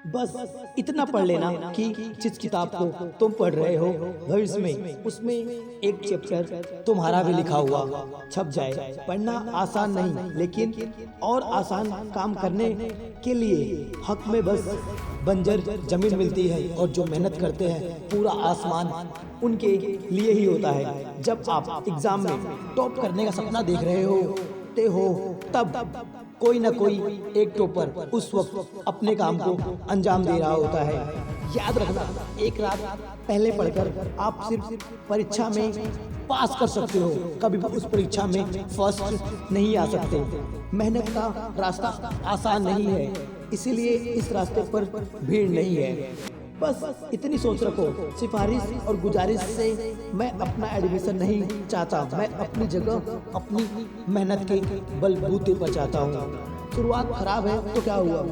बस इतना पढ़ लेना कि जिस किताब को तुम पढ़ रहे हो भविष्य में उसमें एक चैप्टर तुम्हारा भी लिखा हुआ छप जाए। पढ़ना आसान नहीं, लेकिन और आसान काम करने के लिए हक में बस बंजर जमीन मिलती है, और जो मेहनत करते हैं पूरा आसमान उनके लिए ही होता है। जब आप एग्जाम में टॉप करने का सपना देख रहे हो तब कोई ना कोई एक टॉपर उस वक्त अपने काम को अंजाम दे रहा होता है। याद रखना, एक रात पहले पढ़कर आप सिर्फ परीक्षा में पास कर सकते हो, कभी भी उस परीक्षा में फर्स्ट नहीं आ सकते। मेहनत का रास्ता आसान नहीं है, इसीलिए इस रास्ते पर भीड़ नहीं है। बस इतनी सोच रखो, सिफारिश और गुजारिश से मैं अपना एडमिशन नहीं चाहता, मैं अपनी जगह अपनी मेहनत के बलबूते पर चाहता हूँ। शुरुआत खराब है तो क्या हुआ,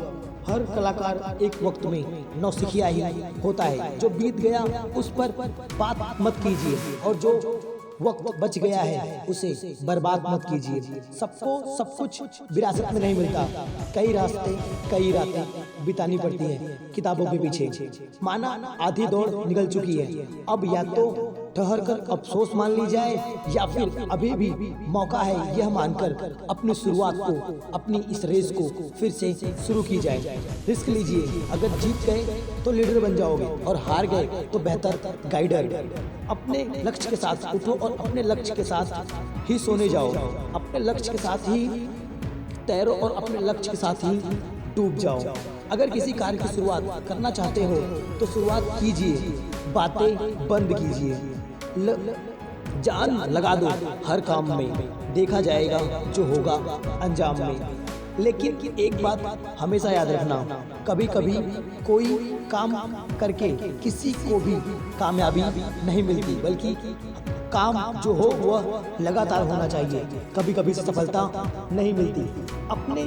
हर कलाकार एक वक्त में नौसिखिया ही होता है। जो बीत गया उस पर बात मत कीजिए, और जो वक्त बच गया है उसे बर्बाद मत कीजिए। सबको सब कुछ विरासत में नहीं मिलता, कई रास्ते कई रातें बितानी पड़ती है किताबों के पीछे। माना आधी दौड़ निकल चुकी है, अब या तो ठहर कर अफसोस मान ली जाए, या फिर अभी भी मौका है यह मानकर अपनी शुरुआत को, अपनी इस रेस को फिर से शुरू की जाए। रिस्क लीजिए, अगर जीत गए तो लीडर बन जाओगे, और हार गए तो बेहतर गाइडर। अपने लक्ष्य के साथ उठो और अपने लक्ष्य के साथ ही सोने जाओ, अपने लक्ष्य के साथ ही तैरो और अपने लक्ष्य के साथ ही डूब जाओ। अगर किसी कार्य की शुरुआत करना चाहते हो तो शुरुआत कीजिए, बातें बंद कीजिए, जान लगा दो हर काम में, देखा जाएगा जो होगा अंजाम में। लेकिन एक बात हमेशा याद रखना, कभी कभी कोई काम करके किसी को भी कामयाबी नहीं मिलती, बल्कि काम जो हो वह लगातार होना चाहिए। कभी कभी सफलता नहीं मिलती। अपने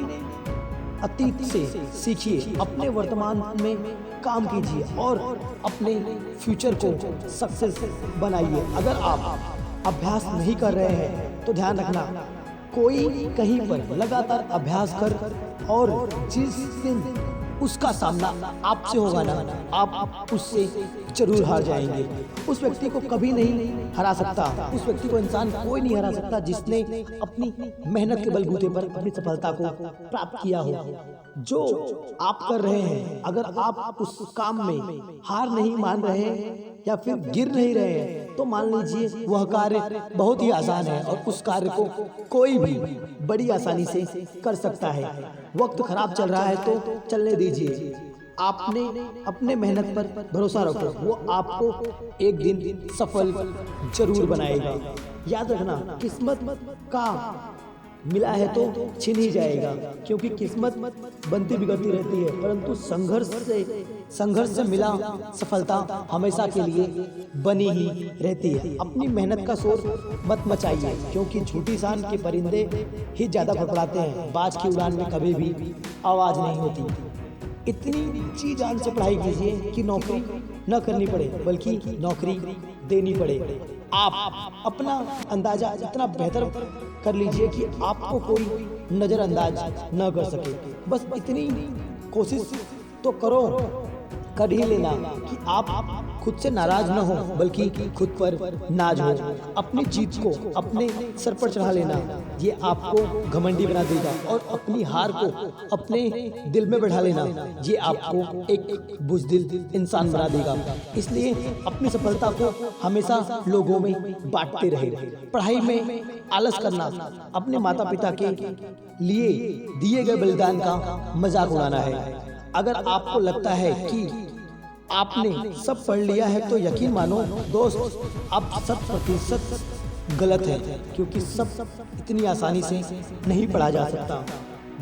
अतीत से सीखिए, अपने वर्तमान में काम कीजिए और अपने फ्यूचर को सक्सेस बनाइए। अगर आप अभ्यास नहीं कर रहे हैं तो ध्यान रखना, कोई कहीं पर लगातार अभ्यास कर, और जिस दिन उसका सामना आपसे होगा ना, आप उससे जरूर हार जाएंगे। उस व्यक्ति को कभी नहीं हरा सकता, उस व्यक्ति को इंसान कोई नहीं हरा सकता जिसने अपनी मेहनत के बलबूते पर अपनी सफलता को प्राप्त किया हो। जो आप कर रहे हैं, अगर आप उस काम में हार नहीं मान रहे हैं या फिर गिर नहीं रहे हैं, तो मान लीजिए वह कार्य बहुत ही आसान है, और उस कार्य को कोई भी बड़ी आसानी से कर सकता है। वक्त खराब चल रहा है तो चलने दीजिए, आपने अपने मेहनत पर भरोसा रखो, वो आपको एक दिन सफल जरूर बनाएगा। याद रखना, किस्मत का मिला है तो छिन ही जाएगा, क्योंकि किस्मत बनती बिगड़ती रहती है, परंतु संघर्ष से मिला सफलता हमेशा के लिए बनी ही रहती है। अपनी मेहनत का शोर मत मचाइए, क्योंकि झूठी शान के परिंदे ही ज्यादा फड़फड़ाते हैं, बाज की उड़ान में कभी भी आवाज नहीं होती। इतनी जी जान से पढ़ाई कीजिए कि नौकरी न करनी पड़े, बल्कि नौकरी देनी पड़े। आप अपना अंदाजा इतना बेहतर कर लीजिए कि आपको कोई नजरअंदाज न कर सके। बस इतनी कोशिश तो करो, कर ही लेना कि आप खुद से नाराज न हो, बल्कि खुद पर नाज हो। अपनी जीत को अपने सर पर चढ़ा लेना, ये आपको घमंडी बना देगा, और अपनी हार को अपने दिल में बैठा लेना, ये आपको एक बुज़दिल इंसान बना देगा। इसलिए अपनी सफलता को हमेशा लोगों में बांटते रहे। पढ़ाई में आलस करना, अपने माता पिता के लिए दिए गए बलिदान का मजाक उड़ाना है। अगर आपको लगता है कि आपने सब पढ़ लिया है तो यकीन मानो दोस्त, आप 100% गलत है, क्योंकि सब इतनी आसानी से नहीं पढ़ा जा सकता।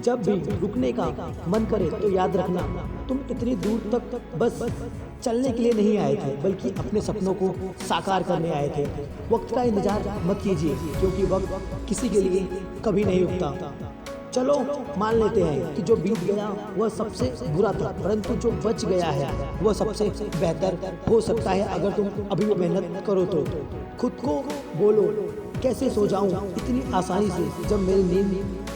जब भी रुकने का मन करे तो याद रखना, तुम इतनी दूर तक बस चलने के लिए नहीं आए थे, बल्कि अपने सपनों को साकार करने आए थे। वक्त का इंतजार मत कीजिए, क्योंकि वक्त किसी के लिए कभी नहीं रुकता। चलो मान लेते हैं कि जो बीत गया वह सबसे बुरा था, परंतु जो बच गया है वह सबसे बेहतर हो सकता है, अगर तुम अभी भी मेहनत करो तो। खुद को बोलो, कैसे सो जाऊं इतनी आसानी से, जब मेरी नींद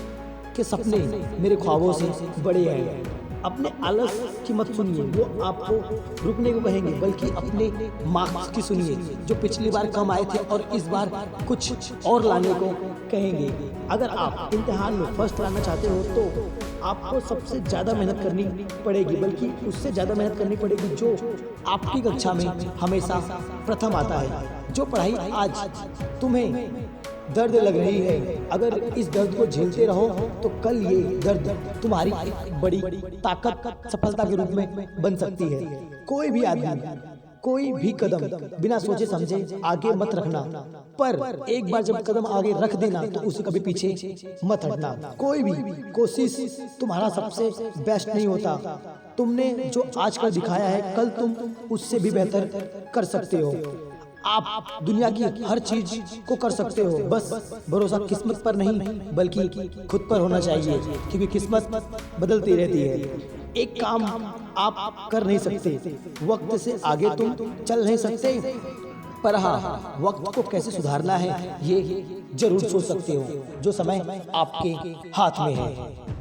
के सपने मेरे ख्वाबों से बड़े हैं। अपने आलस की मत सुनिए, वो आपको रुकने को कहेंगे, बल्कि अपने मार्क्स की सुनिए जो पिछली बार कम आए थे और इस बार कुछ और लाने को कहेंगे। अगर आप इम्तिहान में फर्स्ट लाना चाहते हो तो आपको सबसे ज़्यादा मेहनत करनी पड़ेगी, बल्कि उससे ज़्यादा मेहनत करनी पड़ेगी जो आपकी कक्षा में हमेशा प्रथम आता है। जो पढ़ाई आज तुम्हें दर्द लग रही है, अगर इस दर्द को झेलते रहो तो कल ये दर्द तुम्हारी एक बड़ी ताकत, सफलता के रूप में बन सकती है। कोई भी आदमी कोई भी कदम बिना सोचे समझे आगे मत रखना, पर एक बार जब कदम आगे रख देना तो उसे कभी पीछे मत हटना। कोई भी कोशिश तुम्हारा सबसे बेस्ट नहीं होता। तुमने जो आज कर दिखाया है, कल तुम उससे भी बेहतर कर सकते हो। आप दुनिया की हर चीज को कर सकते हो, बस भरोसा किस्मत पर नहीं बल्कि खुद पर होना चाहिए, क्योंकि किस्मत बदलती रहती है। एक काम आप कर नहीं सकते, वक्त से आगे तुम चल नहीं सकते, पर हाँ, वक्त को कैसे सुधारना है ये जरूर सोच सकते हो, जो समय आपके हाथ में है।